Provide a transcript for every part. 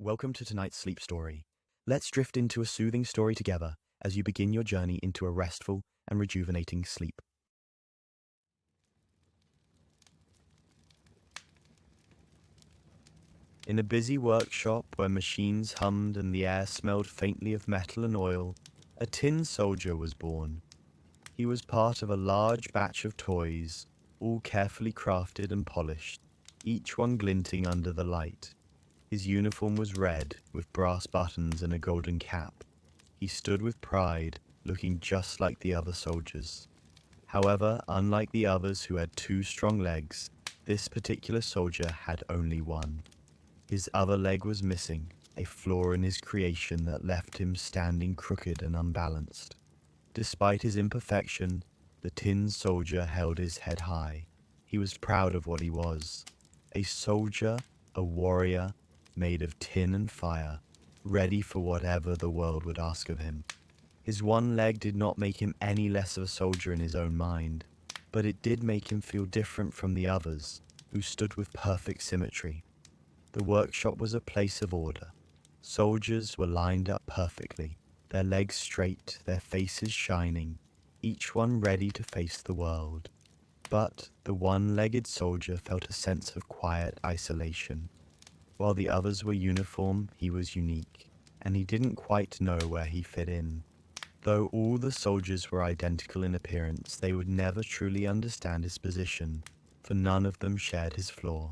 Welcome to tonight's sleep story. Let's drift into a soothing story together as you begin your journey into a restful and rejuvenating sleep. In a busy workshop where machines hummed and the air smelled faintly of metal and oil, a tin soldier was born. He was part of a large batch of toys, all carefully crafted and polished, each one glinting under the light. His uniform was red, with brass buttons and a golden cap. He stood with pride, looking just like the other soldiers. However, unlike the others who had 2 strong legs, this particular soldier had only one. His other leg was missing, a flaw in his creation that left him standing crooked and unbalanced. Despite his imperfection, the tin soldier held his head high. He was proud of what he was. A soldier, a warrior, made of tin and fire, ready for whatever the world would ask of him. His one leg did not make him any less of a soldier in his own mind, but it did make him feel different from the others, who stood with perfect symmetry. The workshop was a place of order. Soldiers were lined up perfectly, their legs straight, their faces shining, each one ready to face the world. But the one-legged soldier felt a sense of quiet isolation. While the others were uniform, he was unique, and he didn't quite know where he fit in. Though all the soldiers were identical in appearance, they would never truly understand his position, for none of them shared his flaw.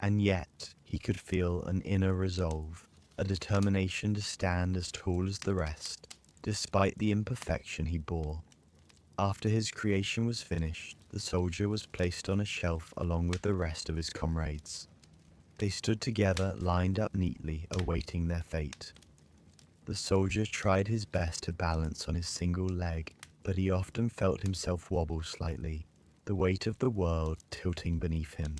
And yet, he could feel an inner resolve, a determination to stand as tall as the rest, despite the imperfection he bore. After his creation was finished, the soldier was placed on a shelf along with the rest of his comrades. They stood together, lined up neatly, awaiting their fate. The soldier tried his best to balance on his single leg, but he often felt himself wobble slightly, the weight of the world tilting beneath him.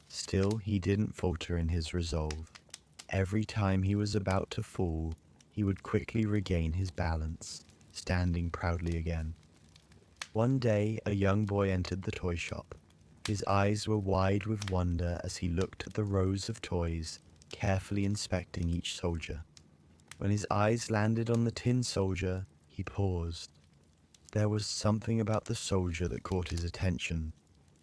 Still, he didn't falter in his resolve. Every time he was about to fall, he would quickly regain his balance, standing proudly again. One day, a young boy entered the toy shop. His eyes were wide with wonder as he looked at the rows of toys, carefully inspecting each soldier. When his eyes landed on the tin soldier, he paused. There was something about the soldier that caught his attention.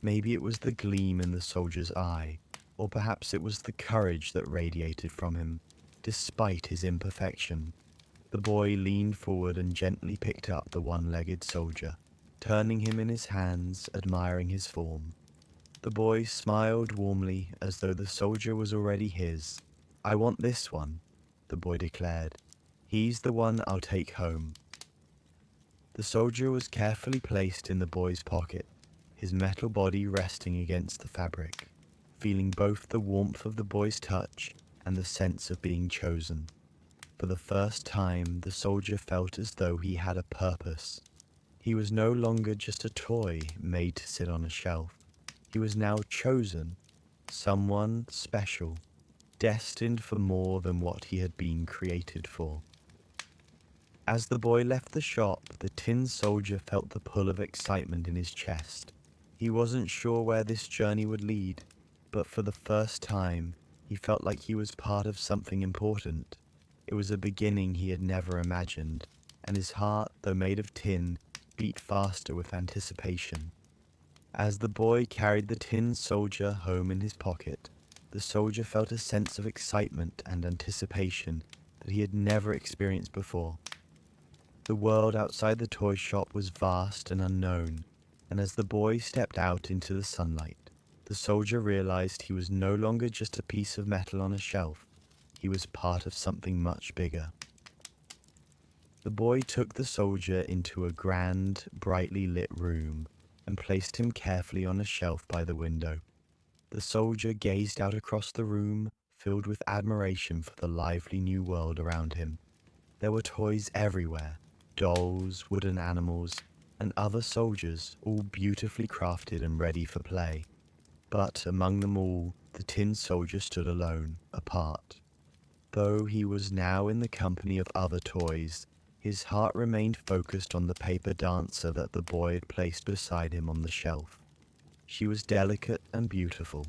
Maybe it was the gleam in the soldier's eye, or perhaps it was the courage that radiated from him, despite his imperfection. The boy leaned forward and gently picked up the one-legged soldier, turning him in his hands, admiring his form. The boy smiled warmly as though the soldier was already his. "I want this one," the boy declared. "He's the one I'll take home." The soldier was carefully placed in the boy's pocket, his metal body resting against the fabric, feeling both the warmth of the boy's touch and the sense of being chosen. For the first time, the soldier felt as though he had a purpose. He was no longer just a toy made to sit on a shelf. He was now chosen, someone special, destined for more than what he had been created for. As the boy left the shop, the tin soldier felt the pull of excitement in his chest. He wasn't sure where this journey would lead, but for the first time, he felt like he was part of something important. It was a beginning he had never imagined, and his heart, though made of tin, beat faster with anticipation. As the boy carried the tin soldier home in his pocket, the soldier felt a sense of excitement and anticipation that he had never experienced before. The world outside the toy shop was vast and unknown, and as the boy stepped out into the sunlight, the soldier realized he was no longer just a piece of metal on a shelf. He was part of something much bigger. The boy took the soldier into a grand, brightly lit room and placed him carefully on a shelf by the window. The soldier gazed out across the room, filled with admiration for the lively new world around him. There were toys everywhere, dolls, wooden animals, and other soldiers, all beautifully crafted and ready for play. But among them all, the tin soldier stood alone, apart. Though he was now in the company of other toys, his heart remained focused on the paper dancer that the boy had placed beside him on the shelf. She was delicate and beautiful,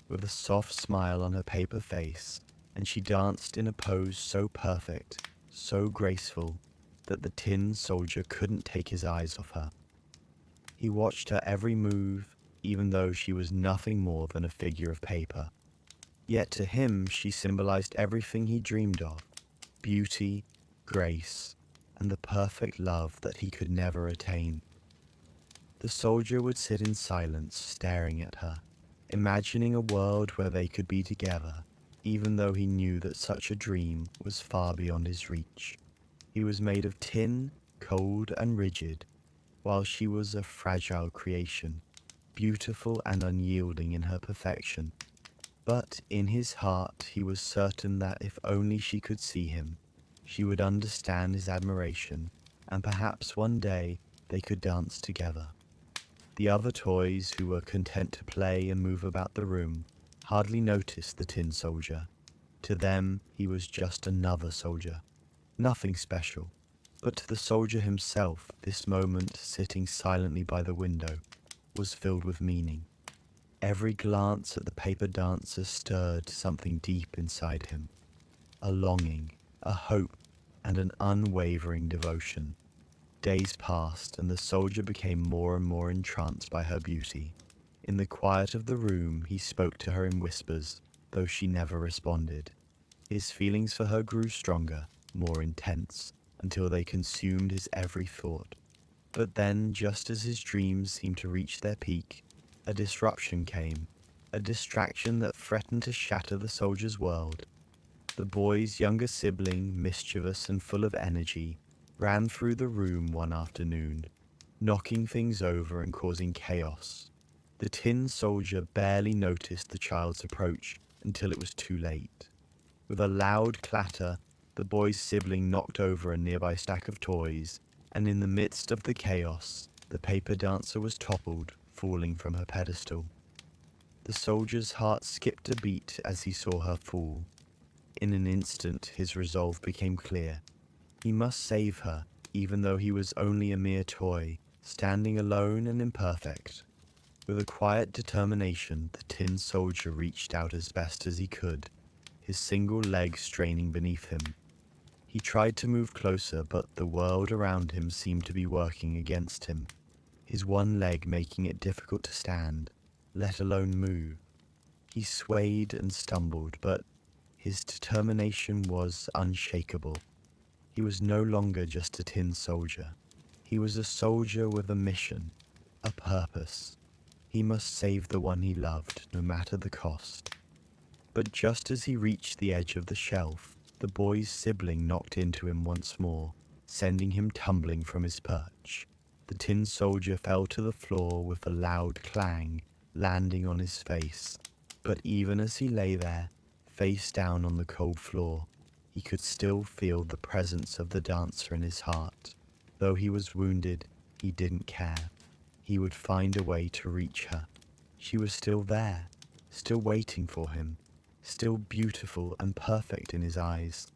with a soft smile on her paper face, and she danced in a pose so perfect, so graceful, that the tin soldier couldn't take his eyes off her. He watched her every move, even though she was nothing more than a figure of paper. Yet to him she symbolized everything he dreamed of: beauty, grace, and the perfect love that he could never attain. The soldier would sit in silence, staring at her, imagining a world where they could be together, even though he knew that such a dream was far beyond his reach. He was made of tin, cold and rigid, while she was a fragile creation, beautiful and unyielding in her perfection. But in his heart he was certain that if only she could see him, she would understand his admiration, and perhaps one day they could dance together. The other toys, who were content to play and move about the room, hardly noticed the tin soldier. To them, he was just another soldier, nothing special. But to the soldier himself, this moment, sitting silently by the window, was filled with meaning. Every glance at the paper dancer stirred something deep inside him, a longing, a hope, and an unwavering devotion. Days passed, and the soldier became more and more entranced by her beauty. In the quiet of the room, he spoke to her in whispers, though she never responded. His feelings for her grew stronger, more intense, until they consumed his every thought. But then, just as his dreams seemed to reach their peak, a disruption came, a distraction that threatened to shatter the soldier's world. The boy's younger sibling, mischievous and full of energy, ran through the room one afternoon, knocking things over and causing chaos. The tin soldier barely noticed the child's approach until it was too late. With a loud clatter, the boy's sibling knocked over a nearby stack of toys, and in the midst of the chaos, the paper dancer was toppled, falling from her pedestal. The soldier's heart skipped a beat as he saw her fall. In an instant, his resolve became clear. He must save her, even though he was only a mere toy, standing alone and imperfect. With a quiet determination, the tin soldier reached out as best as he could, his single leg straining beneath him. He tried to move closer, but the world around him seemed to be working against him, his one leg making it difficult to stand, let alone move. He swayed and stumbled, but his determination was unshakable. He was no longer just a tin soldier. He was a soldier with a mission, a purpose. He must save the one he loved, no matter the cost. But just as he reached the edge of the shelf, the boy's sibling knocked into him once more, sending him tumbling from his perch. The tin soldier fell to the floor with a loud clang, landing on his face. But even as he lay there, face down on the cold floor, he could still feel the presence of the dancer in his heart. Though he was wounded, he didn't care. He would find a way to reach her. She was still there, still waiting for him, still beautiful and perfect in his eyes.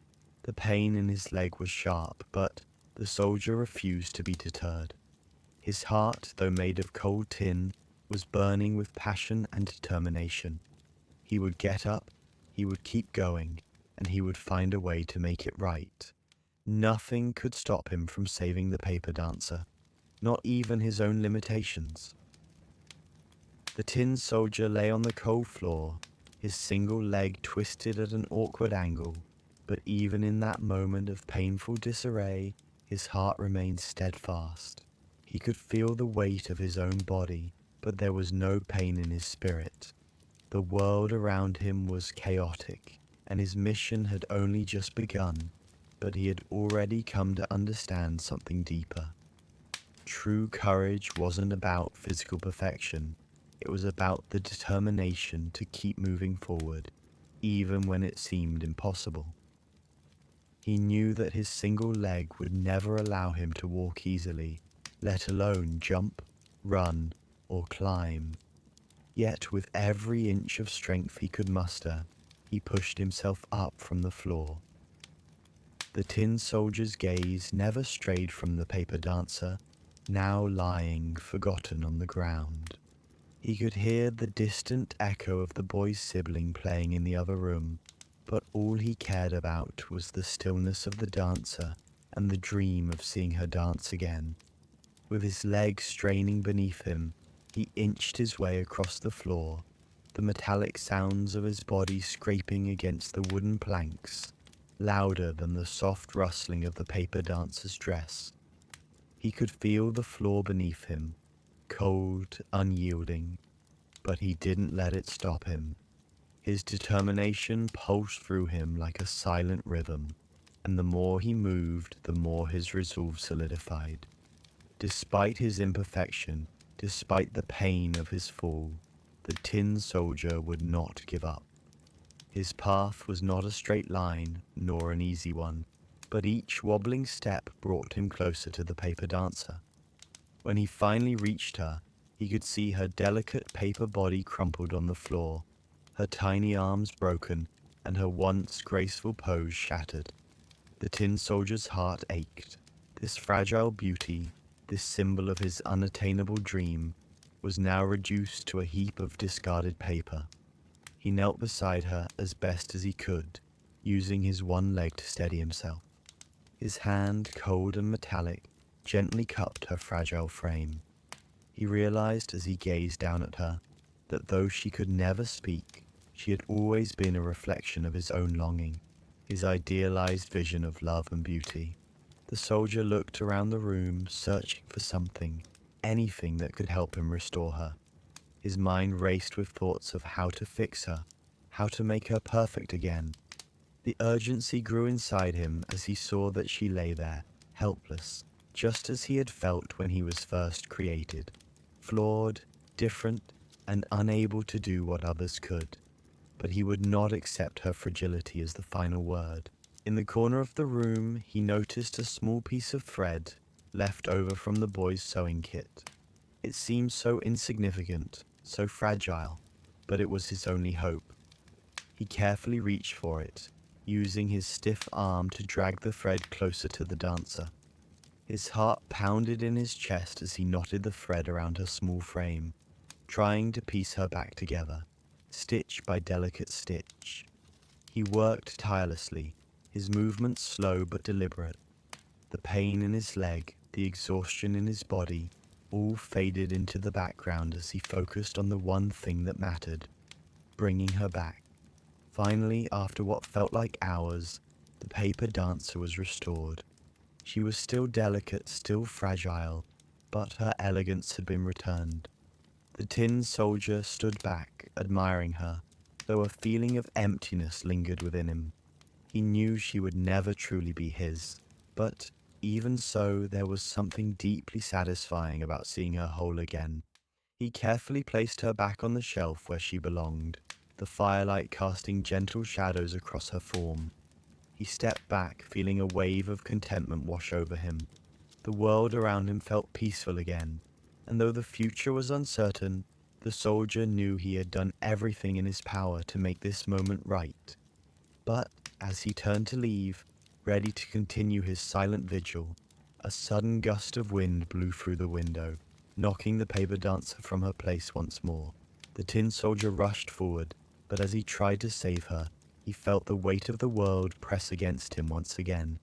The pain in his leg was sharp, but the soldier refused to be deterred. His heart, though made of cold tin, was burning with passion and determination. He would get up, he would keep going, and he would find a way to make it right. Nothing could stop him from saving the paper dancer, not even his own limitations. The tin soldier lay on the cold floor, his single leg twisted at an awkward angle, but even in that moment of painful disarray, his heart remained steadfast. He could feel the weight of his own body, but there was no pain in his spirit. The world around him was chaotic, and his mission had only just begun, but he had already come to understand something deeper. True courage wasn't about physical perfection. It was about the determination to keep moving forward, even when it seemed impossible. He knew that his single leg would never allow him to walk easily, let alone jump, run, or climb. Yet with every inch of strength he could muster, he pushed himself up from the floor. The tin soldier's gaze never strayed from the paper dancer, now lying forgotten on the ground. He could hear the distant echo of the boy's sibling playing in the other room, But all he cared about was the stillness of the dancer and the dream of seeing her dance again. With his legs straining beneath him, he inched his way across the floor, the metallic sounds of his body scraping against the wooden planks, louder than the soft rustling of the paper dancer's dress. He could feel the floor beneath him, cold, unyielding, but he didn't let it stop him. His determination pulsed through him like a silent rhythm, and the more he moved, the more his resolve solidified. Despite his imperfection, despite the pain of his fall, the tin soldier would not give up. His path was not a straight line, nor an easy one, but each wobbling step brought him closer to the paper dancer. When he finally reached her, he could see her delicate paper body crumpled on the floor, her tiny arms broken, and her once graceful pose shattered. The tin soldier's heart ached. This fragile beauty, this symbol of his unattainable dream, was now reduced to a heap of discarded paper. He knelt beside her as best as he could, using his one leg to steady himself. His hand, cold and metallic, gently cupped her fragile frame. He realized as he gazed down at her that though she could never speak, she had always been a reflection of his own longing, his idealized vision of love and beauty. The soldier looked around the room, searching for something, anything that could help him restore her. His mind raced with thoughts of how to fix her, how to make her perfect again. The urgency grew inside him as he saw that she lay there, helpless, just as he had felt when he was first created, flawed, different, and unable to do what others could. But he would not accept her fragility as the final word. In the corner of the room, he noticed a small piece of thread left over from the boy's sewing kit. It seemed so insignificant, so fragile, but it was his only hope. He carefully reached for it, using his stiff arm to drag the thread closer to the dancer. His heart pounded in his chest as he knotted the thread around her small frame, trying to piece her back together, stitch by delicate stitch. He worked tirelessly, his movements slow but deliberate. The pain in his leg, the exhaustion in his body, all faded into the background as he focused on the one thing that mattered, bringing her back. Finally, after what felt like hours, the paper dancer was restored. She was still delicate, still fragile, but her elegance had been returned. The tin soldier stood back, admiring her, though a feeling of emptiness lingered within him. He knew she would never truly be his, but even so, there was something deeply satisfying about seeing her whole again. He carefully placed her back on the shelf where she belonged, the firelight casting gentle shadows across her form. He stepped back, feeling a wave of contentment wash over him. The world around him felt peaceful again, and though the future was uncertain, the soldier knew he had done everything in his power to make this moment right. But as he turned to leave, ready to continue his silent vigil, a sudden gust of wind blew through the window, knocking the paper dancer from her place once more. The tin soldier rushed forward, but as he tried to save her, he felt the weight of the world press against him once again.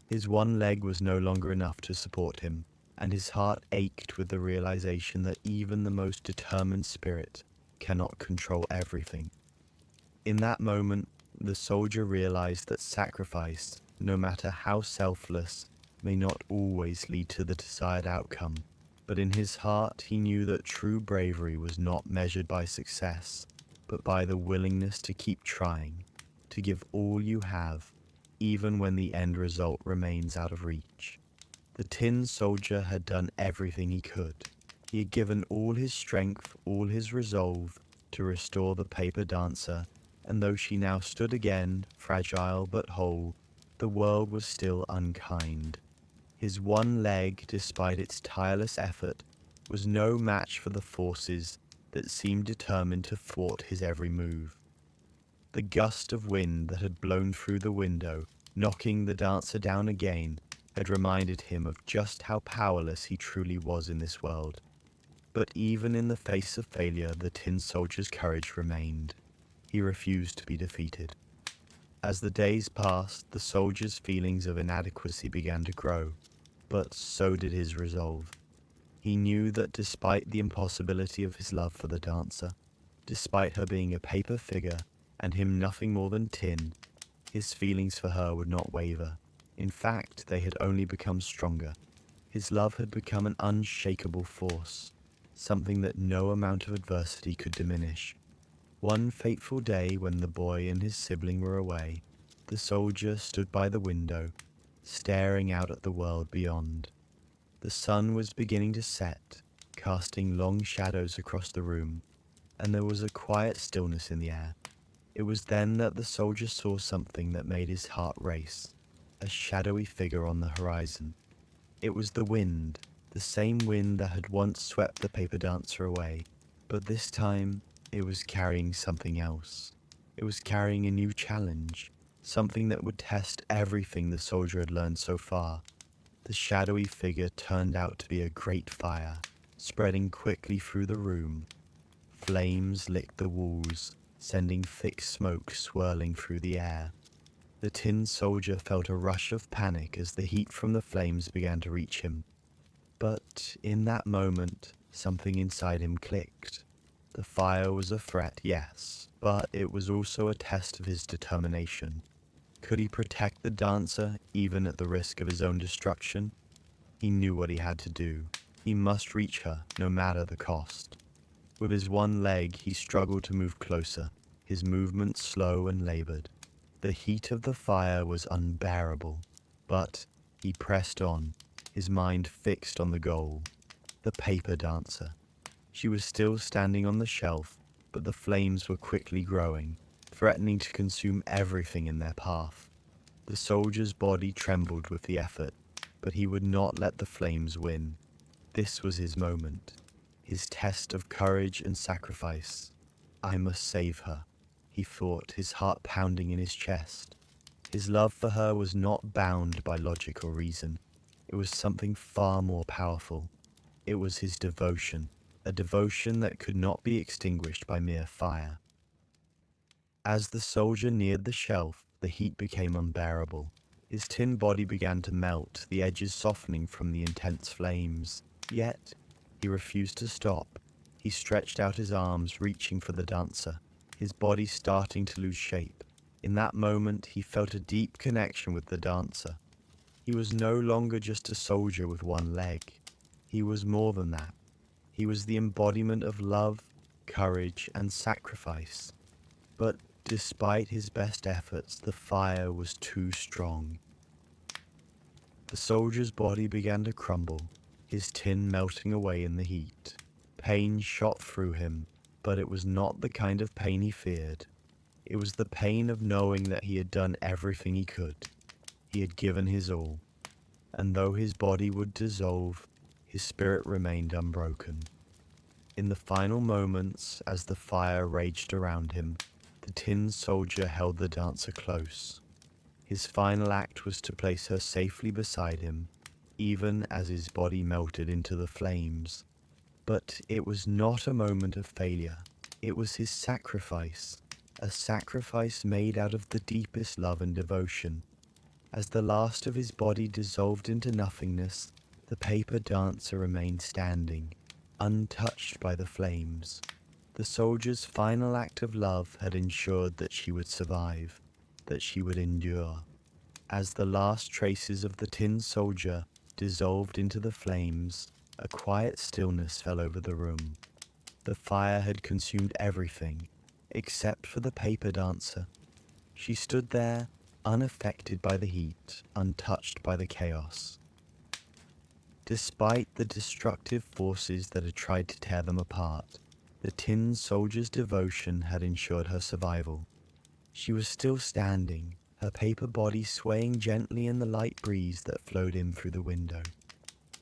His one leg was no longer enough to support him, and his heart ached with the realization that even the most determined spirit cannot control everything. In that moment, the soldier realized that sacrifice, no matter how selfless, may not always lead to the desired outcome. But in his heart, he knew that true bravery was not measured by success, but by the willingness to keep trying, to give all you have, even when the end result remains out of reach. The tin soldier had done everything he could. He had given all his strength, all his resolve, to restore the paper dancer, and though she now stood again, fragile but whole, the world was still unkind. His one leg, despite its tireless effort, was no match for the forces that seemed determined to thwart his every move. The gust of wind that had blown through the window, knocking the dancer down again, had reminded him of just how powerless he truly was in this world. But even in the face of failure, the tin soldier's courage remained. He refused to be defeated. As the days passed, the soldier's feelings of inadequacy began to grow, but so did his resolve. He knew that despite the impossibility of his love for the dancer, despite her being a paper figure and him nothing more than tin, his feelings for her would not waver. In fact, they had only become stronger. His love had become an unshakable force, something that no amount of adversity could diminish. One fateful day when the boy and his sibling were away, the soldier stood by the window, staring out at the world beyond. The sun was beginning to set, casting long shadows across the room, and there was a quiet stillness in the air. It was then that the soldier saw something that made his heart race, a shadowy figure on the horizon. It was the wind, the same wind that had once swept the paper dancer away, but this time it was carrying something else. It was carrying a new challenge, something that would test everything the soldier had learned so far. The shadowy figure turned out to be a great fire, spreading quickly through the room. Flames licked the walls, sending thick smoke swirling through the air. The tin soldier felt a rush of panic as the heat from the flames began to reach him. But in that moment, something inside him clicked. The fire was a threat, yes, but it was also a test of his determination. Could he protect the dancer, even at the risk of his own destruction? He knew what he had to do. He must reach her, no matter the cost. With his one leg, he struggled to move closer, his movements slow and labored. The heat of the fire was unbearable, but he pressed on, his mind fixed on the goal. The paper dancer. She was still standing on the shelf, but the flames were quickly growing, threatening to consume everything in their path. The soldier's body trembled with the effort, but he would not let the flames win. This was his moment, his test of courage and sacrifice. I must save her, he thought, his heart pounding in his chest. His love for her was not bound by logic or reason. It was something far more powerful. It was his devotion, a devotion that could not be extinguished by mere fire. As the soldier neared the shelf, the heat became unbearable. His tin body began to melt, the edges softening from the intense flames. Yet, he refused to stop. He stretched out his arms, reaching for the dancer, his body starting to lose shape. In that moment, he felt a deep connection with the dancer. He was no longer just a soldier with one leg. He was more than that. He was the embodiment of love, courage, and sacrifice. But despite his best efforts, the fire was too strong. The soldier's body began to crumble, his tin melting away in the heat. Pain shot through him, but it was not the kind of pain he feared. It was the pain of knowing that he had done everything he could. He had given his all. And though his body would dissolve, his spirit remained unbroken. In the final moments, as the fire raged around him, the tin soldier held the dancer close. His final act was to place her safely beside him, even as his body melted into the flames. But it was not a moment of failure. It was his sacrifice, a sacrifice made out of the deepest love and devotion. As the last of his body dissolved into nothingness, the paper dancer remained standing, untouched by the flames. The soldier's final act of love had ensured that she would survive, that she would endure. As the last traces of the tin soldier dissolved into the flames, a quiet stillness fell over the room. The fire had consumed everything, except for the paper dancer. She stood there, unaffected by the heat, untouched by the chaos. Despite the destructive forces that had tried to tear them apart, the tin soldier's devotion had ensured her survival. She was still standing, her paper body swaying gently in the light breeze that flowed in through the window.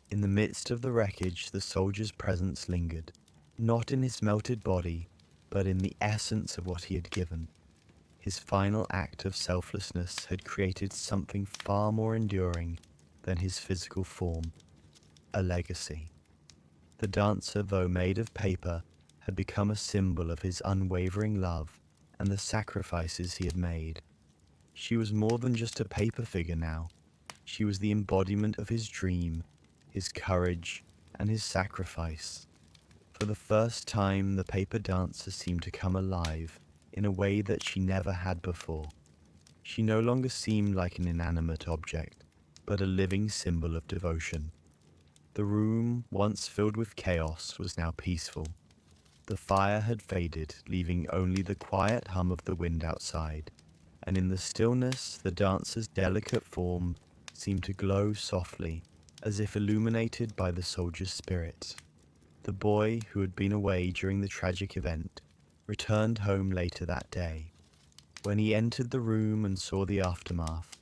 In the midst of the wreckage, the soldier's presence lingered, not in his melted body, but in the essence of what he had given. His final act of selflessness had created something far more enduring than his physical form, a legacy. The dancer, though made of paper, had become a symbol of his unwavering love and the sacrifices he had made. She was more than just a paper figure now. She was the embodiment of his dream, his courage, and his sacrifice. For the first time, the paper dancer seemed to come alive in a way that she never had before. She no longer seemed like an inanimate object, but a living symbol of devotion. The room, once filled with chaos, was now peaceful. The fire had faded, leaving only the quiet hum of the wind outside, and in the stillness, the dancer's delicate form seemed to glow softly, as if illuminated by the soldier's spirit. The boy, who had been away during the tragic event, returned home later that day. When he entered the room and saw the aftermath,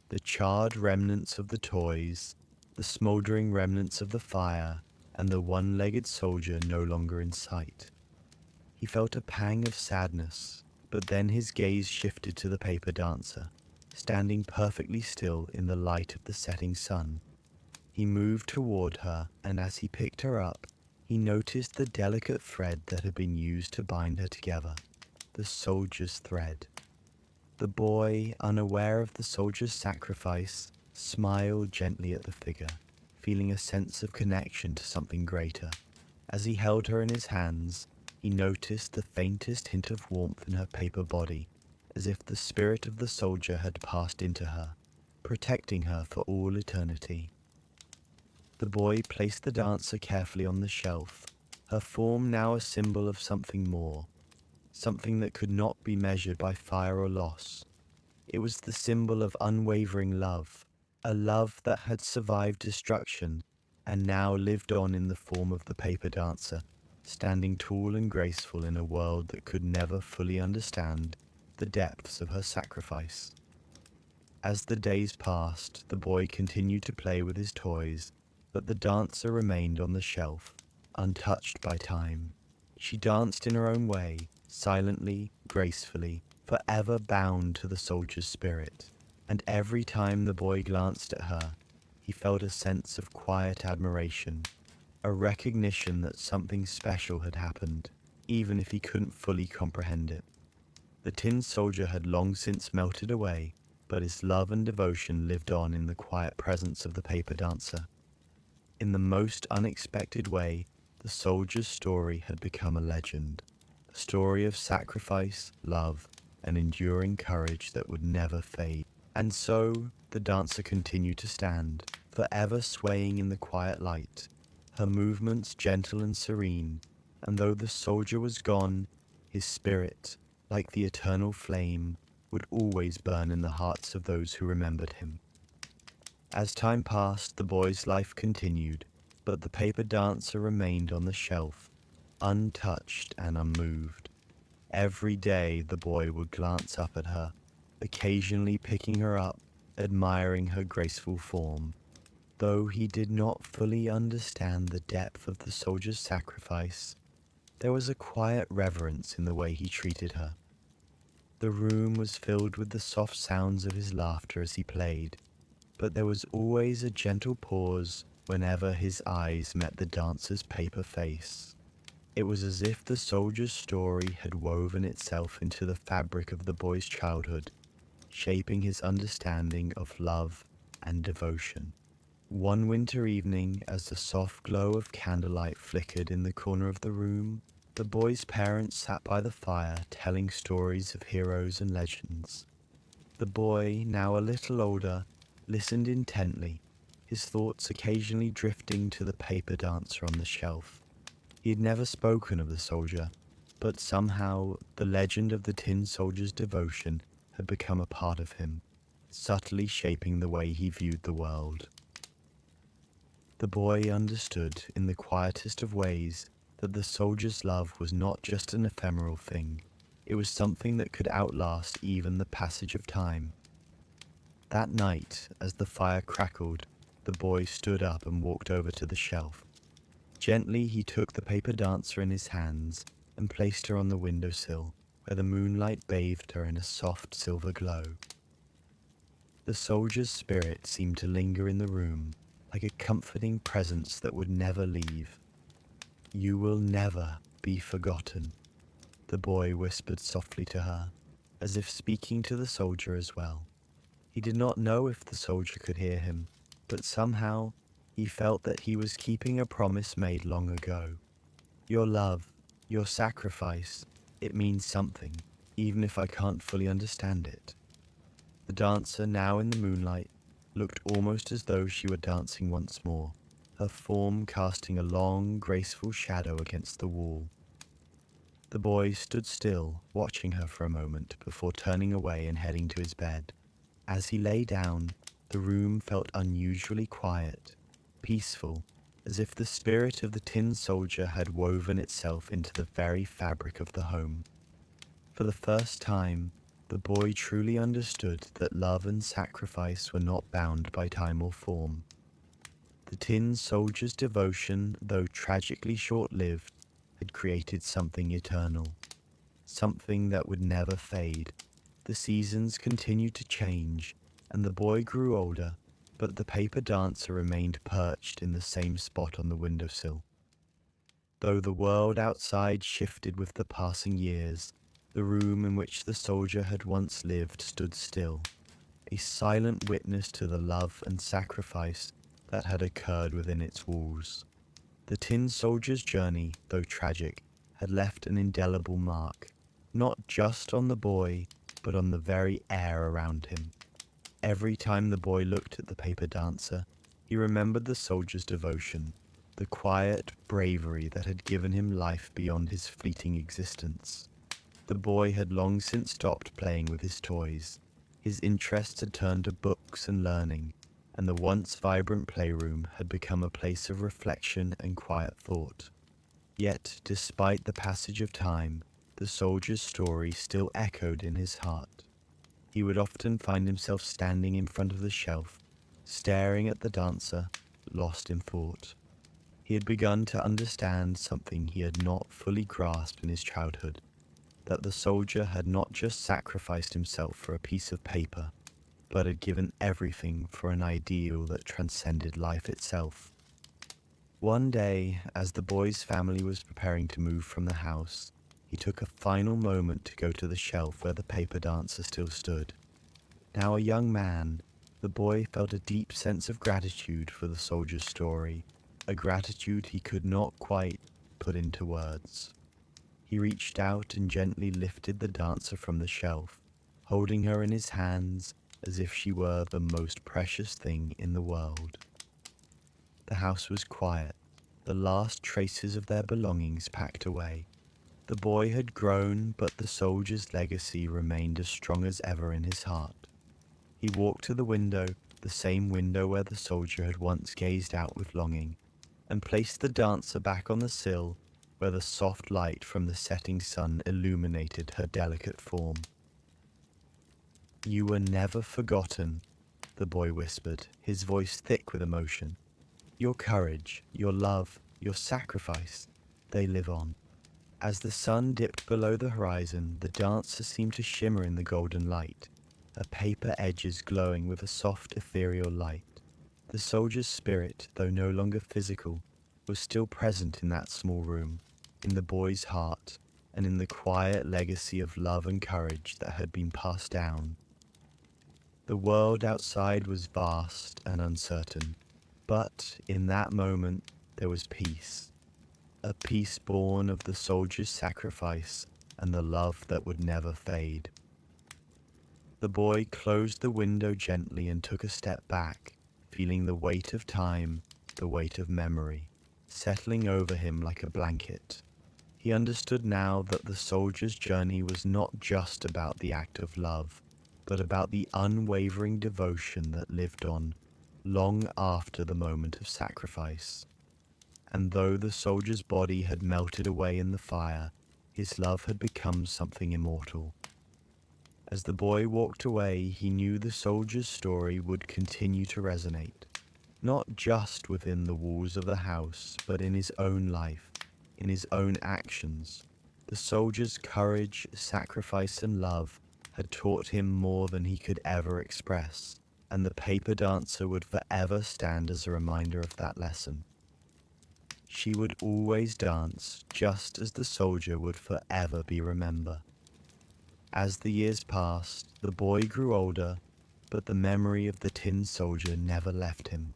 the charred remnants of the toys, the smouldering remnants of the fire, and the one-legged soldier no longer in sight, he felt a pang of sadness, but then his gaze shifted to the paper dancer, standing perfectly still in the light of the setting sun. He moved toward her, and as he picked her up, he noticed the delicate thread that had been used to bind her together, the soldier's thread. The boy, unaware of the soldier's sacrifice, smiled gently at the figure, feeling a sense of connection to something greater. As he held her in his hands, he noticed the faintest hint of warmth in her paper body, as if the spirit of the soldier had passed into her, protecting her for all eternity. The boy placed the dancer carefully on the shelf, her form now a symbol of something more, something that could not be measured by fire or loss. It was the symbol of unwavering love, a love that had survived destruction and now lived on in the form of the paper dancer, standing tall and graceful in a world that could never fully understand the depths of her sacrifice. As the days passed, the boy continued to play with his toys, but the dancer remained on the shelf, untouched by time. She danced in her own way, silently, gracefully, forever bound to the soldier's spirit. And every time the boy glanced at her, he felt a sense of quiet admiration, a recognition that something special had happened, even if he couldn't fully comprehend it. The tin soldier had long since melted away, but his love and devotion lived on in the quiet presence of the paper dancer. In the most unexpected way, the soldier's story had become a legend, a story of sacrifice, love, and enduring courage that would never fade. And so, the dancer continued to stand, forever swaying in the quiet light, her movements gentle and serene, and though the soldier was gone, his spirit, like the eternal flame, would always burn in the hearts of those who remembered him. As time passed, the boy's life continued, but the paper dancer remained on the shelf, untouched and unmoved. Every day the boy would glance up at her, occasionally picking her up, admiring her graceful form. Though he did not fully understand the depth of the soldier's sacrifice, there was a quiet reverence in the way he treated her. The room was filled with the soft sounds of his laughter as he played, but there was always a gentle pause whenever his eyes met the dancer's paper face. It was as if the soldier's story had woven itself into the fabric of the boy's childhood, shaping his understanding of love and devotion. One winter evening, as the soft glow of candlelight flickered in the corner of the room, the boy's parents sat by the fire telling stories of heroes and legends. The boy, now a little older, listened intently, his thoughts occasionally drifting to the paper dancer on the shelf. He had never spoken of the soldier, but somehow the legend of the tin soldier's devotion had become a part of him, subtly shaping the way he viewed the world. The boy understood in the quietest of ways that the soldier's love was not just an ephemeral thing, it was something that could outlast even the passage of time. That night, as the fire crackled, the boy stood up and walked over to the shelf. Gently he took the paper dancer in his hands and placed her on the windowsill, where the moonlight bathed her in a soft silver glow. The soldier's spirit seemed to linger in the room, like a comforting presence that would never leave. "You will never be forgotten," the boy whispered softly to her. as if speaking to the soldier as well. He did not know if the soldier could hear him, but somehow he felt that he was keeping a promise made long ago. Your love, your sacrifice, it means something, even if I can't fully understand it. The dancer, now in the moonlight, looked almost as though she were dancing once more, her form casting a long, graceful shadow against the wall. The boy stood still, watching her for a moment before turning away and heading to his bed. As he lay down, the room felt unusually quiet, peaceful, as if the spirit of the tin soldier had woven itself into the very fabric of the home. For the first time, the boy truly understood that love and sacrifice were not bound by time or form. The tin soldier's devotion, though tragically short-lived, had created something eternal, something that would never fade. The seasons continued to change, and the boy grew older, but the paper dancer remained perched in the same spot on the windowsill. Though the world outside shifted with the passing years, the room in which the soldier had once lived stood still, a silent witness to the love and sacrifice that had occurred within its walls. The tin soldier's journey, though tragic, had left an indelible mark, not just on the boy, but on the very air around him. Every time the boy looked at the paper dancer, he remembered the soldier's devotion, the quiet bravery that had given him life beyond his fleeting existence. The boy had long since stopped playing with his toys. His interests had turned to books and learning, and the once vibrant playroom had become a place of reflection and quiet thought. Yet, despite the passage of time, the soldier's story still echoed in his heart. He would often find himself standing in front of the shelf, staring at the dancer, lost in thought. He had begun to understand something he had not fully grasped in his childhood, that the soldier had not just sacrificed himself for a piece of paper, but had given everything for an ideal that transcended life itself. One day, as the boy's family was preparing to move from the house, he took a final moment to go to the shelf where the paper dancer still stood. Now a young man, the boy felt a deep sense of gratitude for the soldier's story, a gratitude he could not quite put into words. He reached out and gently lifted the dancer from the shelf, holding her in his hands as if she were the most precious thing in the world. The house was quiet, the last traces of their belongings packed away. The boy had grown, but the soldier's legacy remained as strong as ever in his heart. He walked to the window, the same window where the soldier had once gazed out with longing, and placed the dancer back on the sill where the soft light from the setting sun illuminated her delicate form. "You were never forgotten," the boy whispered, his voice thick with emotion. "Your courage, your love, your sacrifice, they live on." As the sun dipped below the horizon, the dancer seemed to shimmer in the golden light, her paper edges glowing with a soft ethereal light. The soldier's spirit, though no longer physical, was still present in that small room, in the boy's heart, and in the quiet legacy of love and courage that had been passed down. The world outside was vast and uncertain, but in that moment there was peace, a peace born of the soldier's sacrifice and the love that would never fade. The boy closed the window gently and took a step back, feeling the weight of time, the weight of memory, settling over him like a blanket. He understood now that the soldier's journey was not just about the act of love, but about the unwavering devotion that lived on long after the moment of sacrifice. And though the soldier's body had melted away in the fire, his love had become something immortal. As the boy walked away, he knew the soldier's story would continue to resonate, not just within the walls of the house, but in his own life, in his own actions. The soldier's courage, sacrifice, and love had taught him more than he could ever express, and the paper dancer would forever stand as a reminder of that lesson. She would always dance, just as the soldier would forever be remembered. As the years passed, the boy grew older, but the memory of the tin soldier never left him.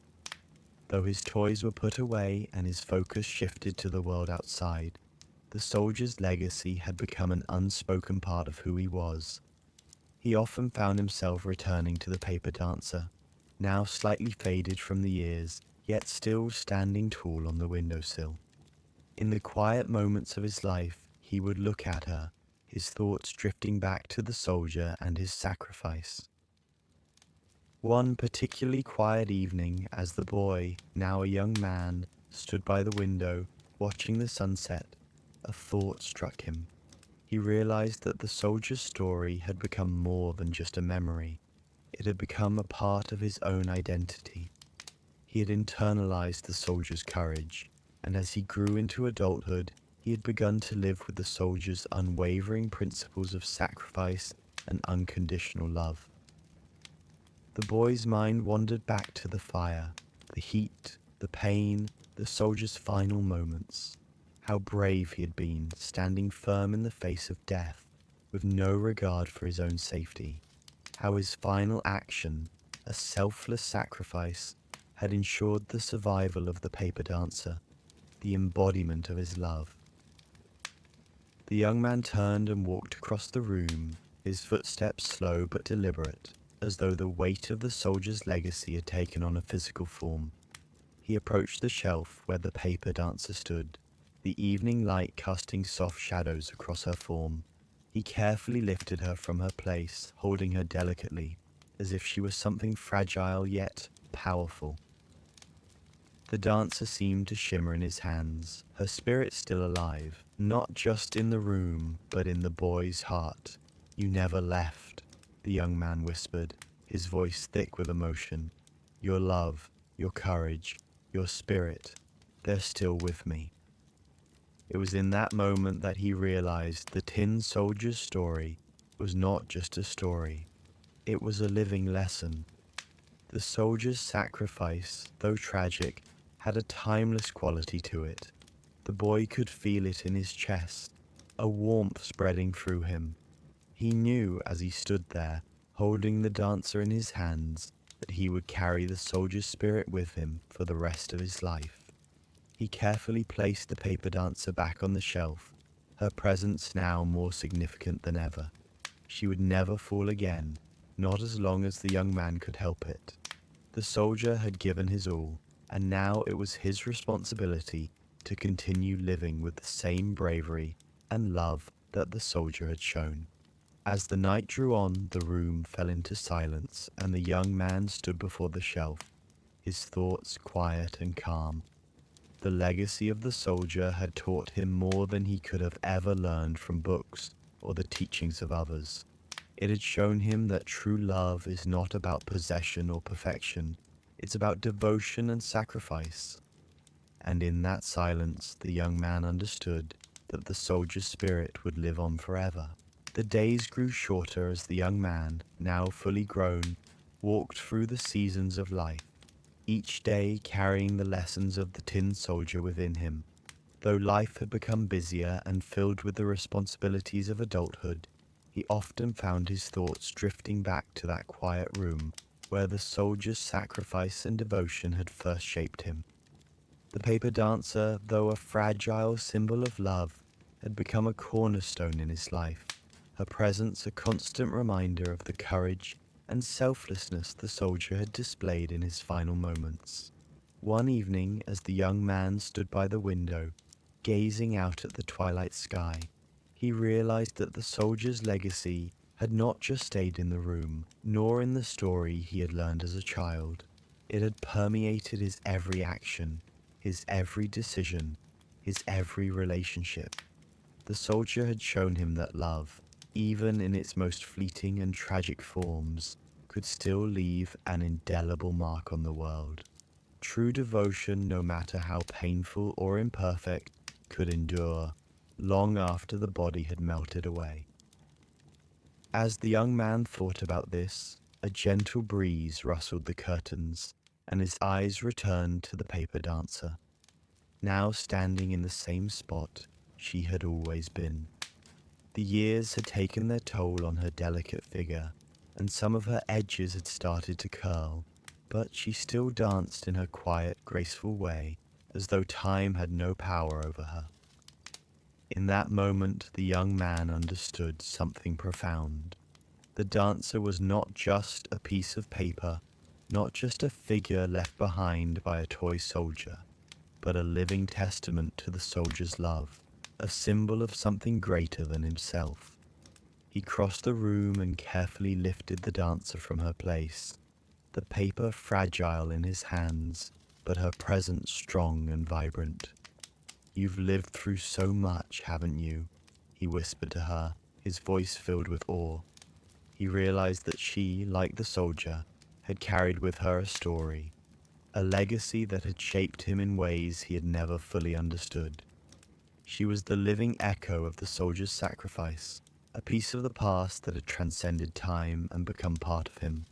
Though his toys were put away and his focus shifted to the world outside, the soldier's legacy had become an unspoken part of who he was. He often found himself returning to the paper dancer, now slightly faded from the years, yet still standing tall on the windowsill. In the quiet moments of his life, he would look at her, his thoughts drifting back to the soldier and his sacrifice. One particularly quiet evening, as the boy, now a young man, stood by the window, watching the sunset, a thought struck him. He realized that the soldier's story had become more than just a memory. It had become a part of his own identity. He had internalized the soldier's courage, and as he grew into adulthood, he had begun to live with the soldier's unwavering principles of sacrifice and unconditional love. The boy's mind wandered back to the fire, the heat, the pain, the soldier's final moments. How brave he had been, standing firm in the face of death, with no regard for his own safety. How his final action, a selfless sacrifice, had ensured the survival of the paper dancer, the embodiment of his love. The young man turned and walked across the room, his footsteps slow but deliberate, as though the weight of the soldier's legacy had taken on a physical form. He approached the shelf where the paper dancer stood, the evening light casting soft shadows across her form. He carefully lifted her from her place, holding her delicately, as if she was something fragile yet powerful. The dancer seemed to shimmer in his hands, her spirit still alive, not just in the room, but in the boy's heart. "You never left," the young man whispered, his voice thick with emotion. "Your love, your courage, your spirit, they're still with me." It was in that moment that he realized the tin soldier's story was not just a story. It was a living lesson. The soldier's sacrifice, though tragic, had a timeless quality to it. The boy could feel it in his chest, a warmth spreading through him. He knew as he stood there, holding the dancer in his hands, that he would carry the soldier's spirit with him for the rest of his life. He carefully placed the paper dancer back on the shelf, her presence now more significant than ever. She would never fall again, not as long as the young man could help it. The soldier had given his all, and now it was his responsibility to continue living with the same bravery and love that the soldier had shown. As the night drew on, the room fell into silence, and the young man stood before the shelf, his thoughts quiet and calm. The legacy of the soldier had taught him more than he could have ever learned from books or the teachings of others. It had shown him that true love is not about possession or perfection. It's about devotion and sacrifice. And in that silence, the young man understood that the soldier's spirit would live on forever. The days grew shorter as the young man, now fully grown, walked through the seasons of life, each day carrying the lessons of the tin soldier within him. Though life had become busier and filled with the responsibilities of adulthood, he often found his thoughts drifting back to that quiet room where the soldier's sacrifice and devotion had first shaped him. The paper dancer, though a fragile symbol of love, had become a cornerstone in his life, her presence a constant reminder of the courage and selflessness the soldier had displayed in his final moments. One evening, as the young man stood by the window, gazing out at the twilight sky, he realized that the soldier's legacy had not just stayed in the room, nor in the story he had learned as a child. It had permeated his every action, his every decision, his every relationship. The soldier had shown him that love, even in its most fleeting and tragic forms, could still leave an indelible mark on the world. True devotion, no matter how painful or imperfect, could endure long after the body had melted away. As the young man thought about this, a gentle breeze rustled the curtains, and his eyes returned to the paper dancer, now standing in the same spot she had always been. The years had taken their toll on her delicate figure, and some of her edges had started to curl, but she still danced in her quiet, graceful way, as though time had no power over her. In that moment, the young man understood something profound. The dancer was not just a piece of paper, not just a figure left behind by a toy soldier, but a living testament to the soldier's love, a symbol of something greater than himself. He crossed the room and carefully lifted the dancer from her place, the paper fragile in his hands, but her presence strong and vibrant. "You've lived through so much, haven't you?" he whispered to her, his voice filled with awe. He realized that she, like the soldier, had carried with her a story, a legacy that had shaped him in ways he had never fully understood. She was the living echo of the soldier's sacrifice, a piece of the past that had transcended time and become part of him.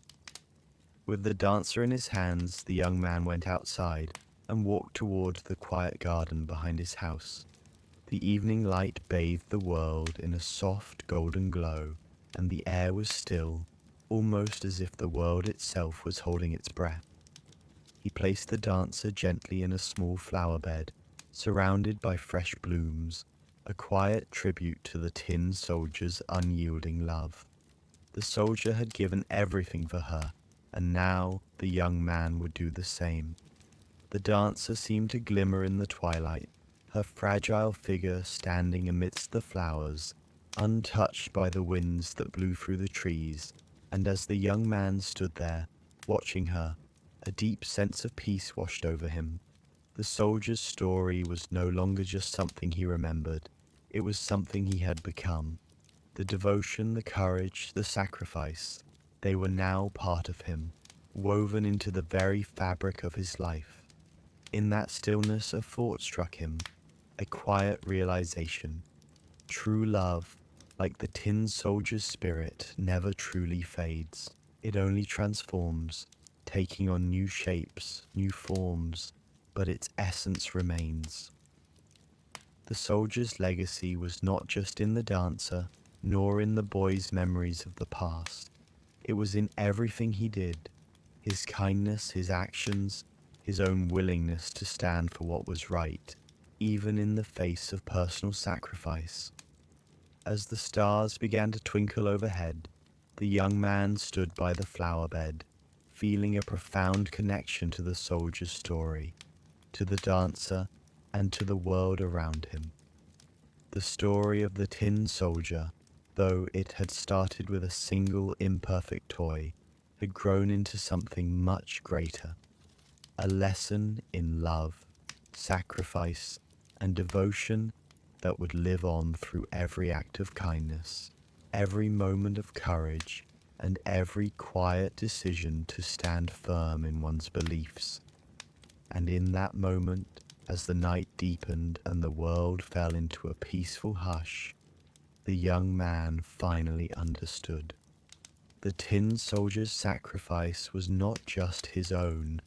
With the dancer in his hands, the young man went outside and walked toward the quiet garden behind his house. The evening light bathed the world in a soft golden glow, and the air was still, almost as if the world itself was holding its breath. He placed the dancer gently in a small flower bed, surrounded by fresh blooms, a quiet tribute to the tin soldier's unyielding love. The soldier had given everything for her, and now the young man would do the same. The dancer seemed to glimmer in the twilight, her fragile figure standing amidst the flowers, untouched by the winds that blew through the trees, and as the young man stood there, watching her, a deep sense of peace washed over him. The soldier's story was no longer just something he remembered, it was something he had become. The devotion, the courage, the sacrifice, they were now part of him, woven into the very fabric of his life. In that stillness, a thought struck him, a quiet realization. True love, like the tin soldier's spirit, never truly fades. It only transforms, taking on new shapes, new forms, but its essence remains. The soldier's legacy was not just in the dancer, nor in the boy's memories of the past. It was in everything he did, his kindness, his actions, his own willingness to stand for what was right, even in the face of personal sacrifice. As the stars began to twinkle overhead, the young man stood by the flower bed, feeling a profound connection to the soldier's story, to the dancer, and to the world around him. The story of the tin soldier, though it had started with a single imperfect toy, had grown into something much greater. A lesson in love, sacrifice, and devotion that would live on through every act of kindness, every moment of courage, and every quiet decision to stand firm in one's beliefs. And in that moment, as the night deepened and the world fell into a peaceful hush, the young man finally understood. The tin soldier's sacrifice was not just his own.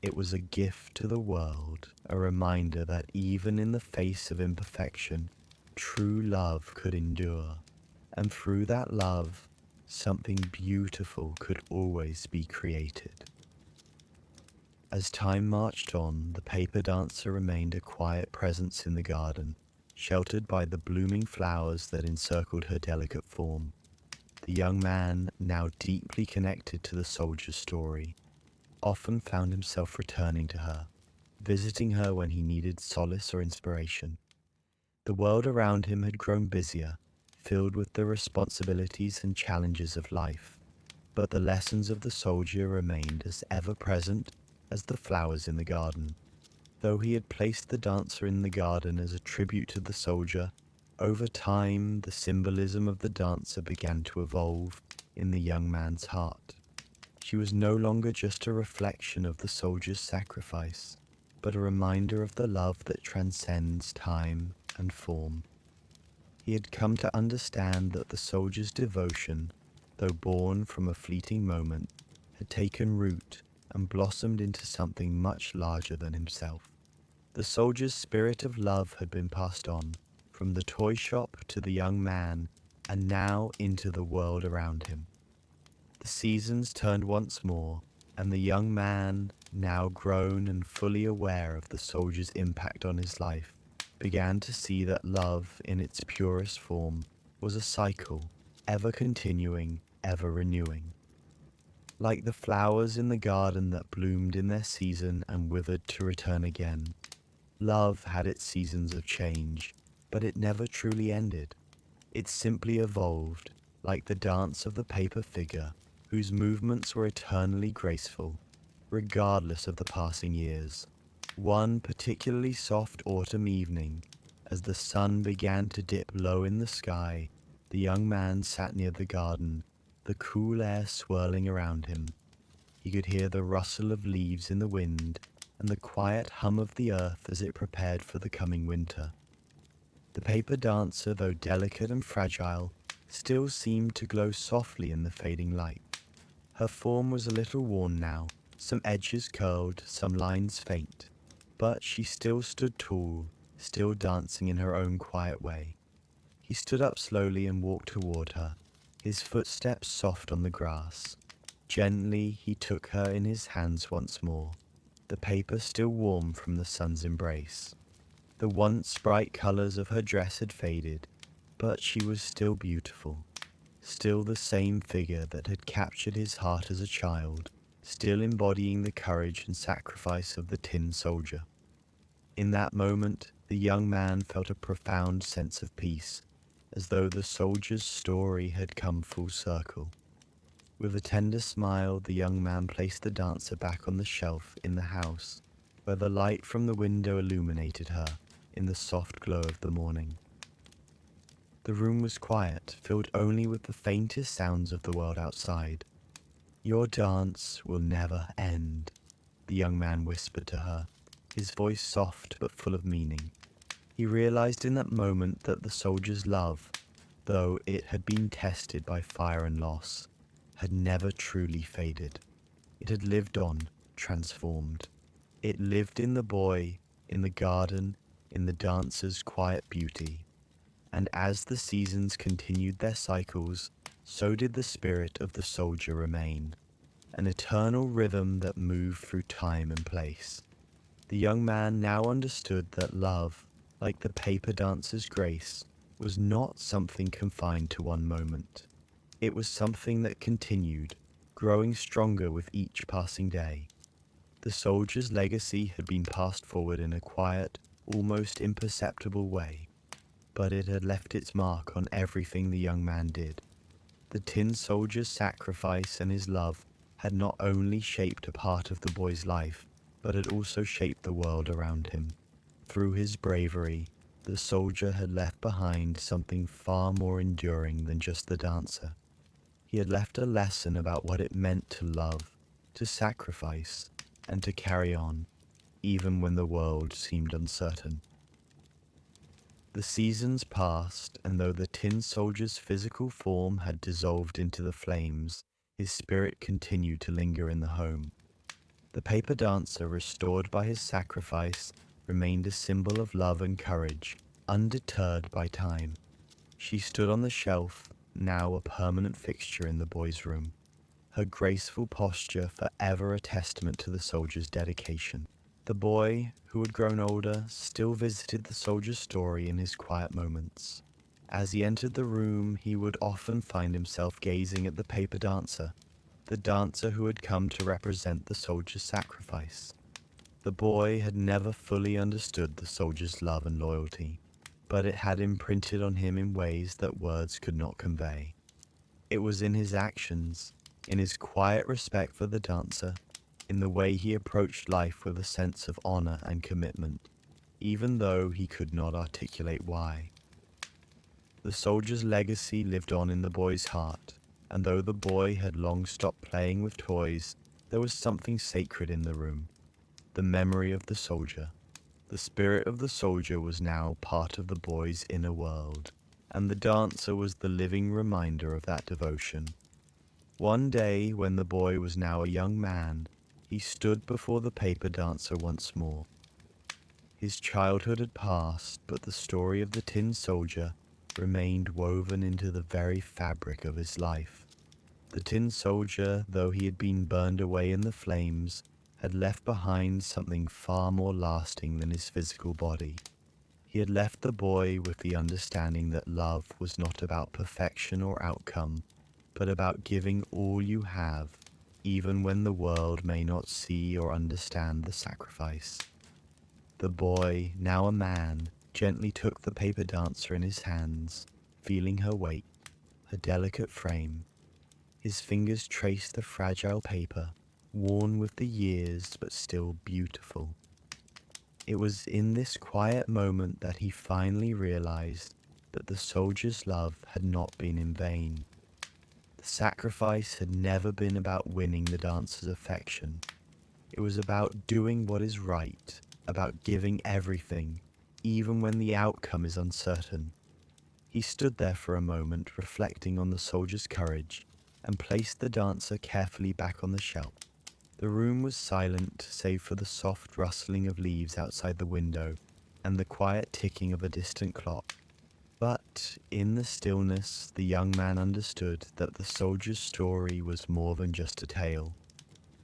It was a gift to the world, a reminder that even in the face of imperfection, true love could endure. And through that love, something beautiful could always be created. As time marched on, the paper dancer remained a quiet presence in the garden, sheltered by the blooming flowers that encircled her delicate form. The young man, now deeply connected to the soldier's story, often found himself returning to her, visiting her when he needed solace or inspiration. The world around him had grown busier, filled with the responsibilities and challenges of life, but the lessons of the soldier remained as ever present as the flowers in the garden. Though he had placed the dancer in the garden as a tribute to the soldier, over time the symbolism of the dancer began to evolve in the young man's heart. She was no longer just a reflection of the soldier's sacrifice, but a reminder of the love that transcends time and form. He had come to understand that the soldier's devotion, though born from a fleeting moment, had taken root and blossomed into something much larger than himself. The soldier's spirit of love had been passed on, from the toy shop to the young man, and now into the world around him. The seasons turned once more, and the young man, now grown and fully aware of the soldier's impact on his life, began to see that love in its purest form was a cycle, ever continuing, ever renewing. Like the flowers in the garden that bloomed in their season and withered to return again, love had its seasons of change, but it never truly ended. It simply evolved, like the dance of the paper figure, whose movements were eternally graceful, regardless of the passing years. One particularly soft autumn evening, as the sun began to dip low in the sky, the young man sat near the garden, the cool air swirling around him. He could hear the rustle of leaves in the wind and the quiet hum of the earth as it prepared for the coming winter. The paper dancer, though delicate and fragile, still seemed to glow softly in the fading light. Her form was a little worn now, some edges curled, some lines faint, but she still stood tall, still dancing in her own quiet way. He stood up slowly and walked toward her, his footsteps soft on the grass. Gently he took her in his hands once more, the paper still warm from the sun's embrace. The once bright colors of her dress had faded, but she was still beautiful, still the same figure that had captured his heart as a child, still embodying the courage and sacrifice of the tin soldier. In that moment, the young man felt a profound sense of peace, as though the soldier's story had come full circle. With a tender smile, the young man placed the dancer back on the shelf in the house, where the light from the window illuminated her in the soft glow of the morning. The room was quiet, filled only with the faintest sounds of the world outside. "Your dance will never end," the young man whispered to her, his voice soft but full of meaning. He realized in that moment that the soldier's love, though it had been tested by fire and loss, had never truly faded. It had lived on, transformed. It lived in the boy, in the garden, in the dancer's quiet beauty. And as the seasons continued their cycles, so did the spirit of the soldier remain, an eternal rhythm that moved through time and place. The young man now understood that love, like the paper dancer's grace, was not something confined to one moment. It was something that continued, growing stronger with each passing day. The soldier's legacy had been passed forward in a quiet, almost imperceptible way, but it had left its mark on everything the young man did. The tin soldier's sacrifice and his love had not only shaped a part of the boy's life, but had also shaped the world around him. Through his bravery, the soldier had left behind something far more enduring than just the dancer. He had left a lesson about what it meant to love, to sacrifice, and to carry on, even when the world seemed uncertain. The seasons passed, and though the tin soldier's physical form had dissolved into the flames, his spirit continued to linger in the home. The paper dancer, restored by his sacrifice, remained a symbol of love and courage, undeterred by time. She stood on the shelf, now a permanent fixture in the boy's room, her graceful posture forever a testament to the soldier's dedication. The boy, who had grown older, still visited the soldier's story in his quiet moments. As he entered the room, he would often find himself gazing at the paper dancer, the dancer who had come to represent the soldier's sacrifice. The boy had never fully understood the soldier's love and loyalty, but it had imprinted on him in ways that words could not convey. It was in his actions, in his quiet respect for the dancer, in the way he approached life with a sense of honor and commitment, even though he could not articulate why. The soldier's legacy lived on in the boy's heart, and though the boy had long stopped playing with toys, there was something sacred in the room, the memory of the soldier. The spirit of the soldier was now part of the boy's inner world, and the dancer was the living reminder of that devotion. One day, when the boy was now a young man, he stood before the paper dancer once more. His childhood had passed, but the story of the tin soldier remained woven into the very fabric of his life. The tin soldier, though he had been burned away in the flames, had left behind something far more lasting than his physical body. He had left the boy with the understanding that love was not about perfection or outcome, but about giving all you have, even when the world may not see or understand the sacrifice. The boy, now a man, gently took the paper dancer in his hands, feeling her weight, her delicate frame. His fingers traced the fragile paper, worn with the years but still beautiful. It was in this quiet moment that he finally realized that the soldier's love had not been in vain. The sacrifice had never been about winning the dancer's affection. It was about doing what is right, about giving everything, even when the outcome is uncertain. He stood there for a moment, reflecting on the soldier's courage, and placed the dancer carefully back on the shelf. The room was silent, save for the soft rustling of leaves outside the window and the quiet ticking of a distant clock. But in the stillness, the young man understood that the soldier's story was more than just a tale.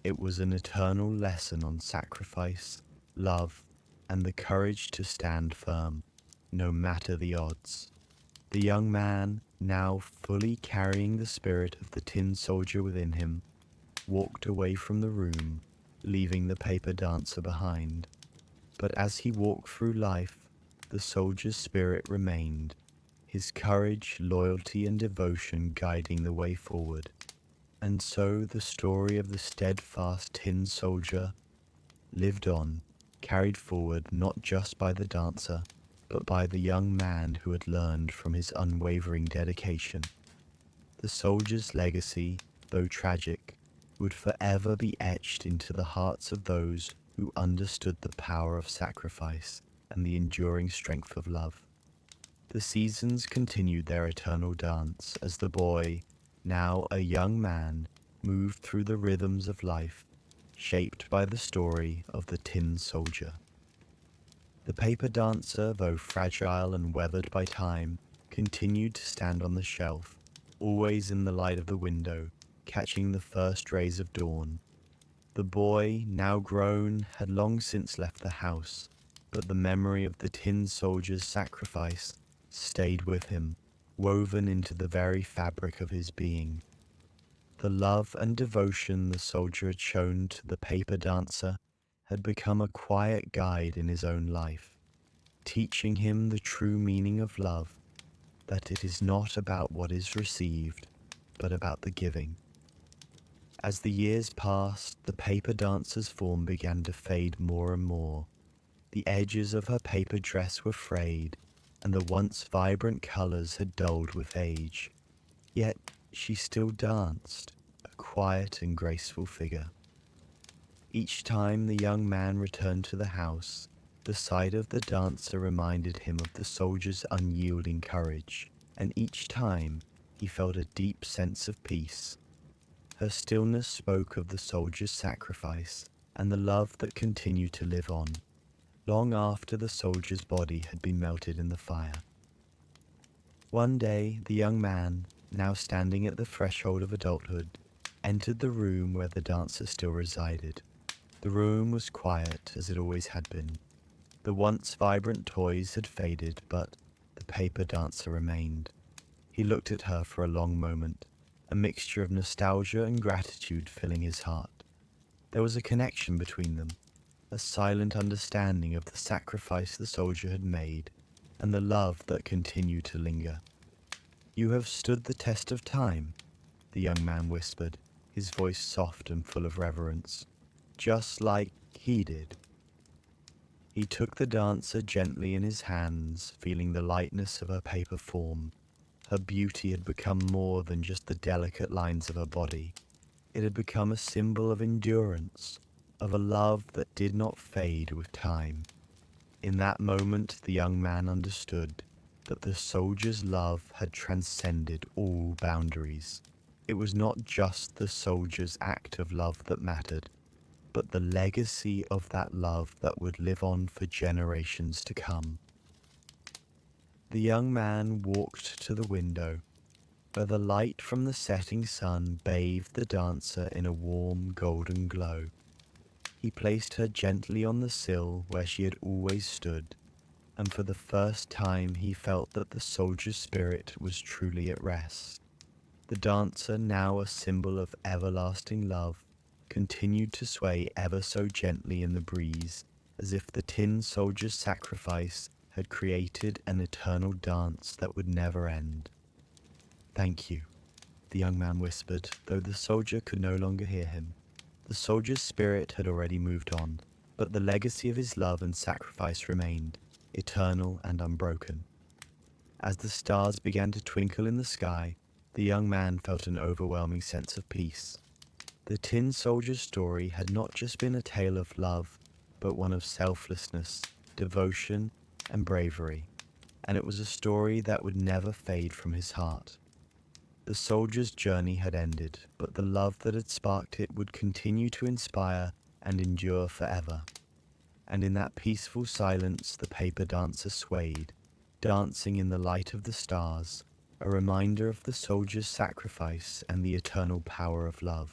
It was an eternal lesson on sacrifice, love, and the courage to stand firm, no matter the odds. The young man, now fully carrying the spirit of the tin soldier within him, walked away from the room, leaving the paper dancer behind. But as he walked through life, the soldier's spirit remained, his courage, loyalty, and devotion guiding the way forward. And so the story of the steadfast tin soldier lived on, carried forward not just by the dancer, but by the young man who had learned from his unwavering dedication. The soldier's legacy, though tragic, would forever be etched into the hearts of those who understood the power of sacrifice and the enduring strength of love. The seasons continued their eternal dance as the boy, now a young man, moved through the rhythms of life, shaped by the story of the tin soldier. The paper dancer, though fragile and weathered by time, continued to stand on the shelf, always in the light of the window, catching the first rays of dawn. The boy, now grown, had long since left the house, but the memory of the tin soldier's sacrifice stayed with him, woven into the very fabric of his being. The love and devotion the soldier had shown to the paper dancer had become a quiet guide in his own life, teaching him the true meaning of love, that it is not about what is received, but about the giving. As the years passed, the paper dancer's form began to fade more and more. The edges of her paper dress were frayed, and the once vibrant colors had dulled with age. Yet she still danced, a quiet and graceful figure. Each time the young man returned to the house, the sight of the dancer reminded him of the soldier's unyielding courage, and each time he felt a deep sense of peace. Her stillness spoke of the soldier's sacrifice and the love that continued to live on, long after the soldier's body had been melted in the fire. One day, the young man, now standing at the threshold of adulthood, entered the room where the dancer still resided. The room was quiet, as it always had been. The once vibrant toys had faded, but the paper dancer remained. He looked at her for a long moment, a mixture of nostalgia and gratitude filling his heart. There was a connection between them, a silent understanding of the sacrifice the soldier had made, and the love that continued to linger. "You have stood the test of time," the young man whispered, his voice soft and full of reverence, "just like he did." He took the dancer gently in his hands, feeling the lightness of her paper form. Her beauty had become more than just the delicate lines of her body. It had become a symbol of endurance, of a love that did not fade with time. In that moment, the young man understood that the soldier's love had transcended all boundaries. It was not just the soldier's act of love that mattered, but the legacy of that love that would live on for generations to come. The young man walked to the window, where the light from the setting sun bathed the dancer in a warm golden glow. He placed her gently on the sill where she had always stood, and for the first time he felt that the soldier's spirit was truly at rest. The dancer, now a symbol of everlasting love, continued to sway ever so gently in the breeze, as if the tin soldier's sacrifice had created an eternal dance that would never end. "Thank you," the young man whispered, though the soldier could no longer hear him. The soldier's spirit had already moved on, but the legacy of his love and sacrifice remained, eternal and unbroken. As the stars began to twinkle in the sky, the young man felt an overwhelming sense of peace. The tin soldier's story had not just been a tale of love, but one of selflessness, devotion, and bravery, and it was a story that would never fade from his heart. The soldier's journey had ended, but the love that had sparked it would continue to inspire and endure forever. And in that peaceful silence, the paper dancer swayed, dancing in the light of the stars, a reminder of the soldier's sacrifice and the eternal power of love.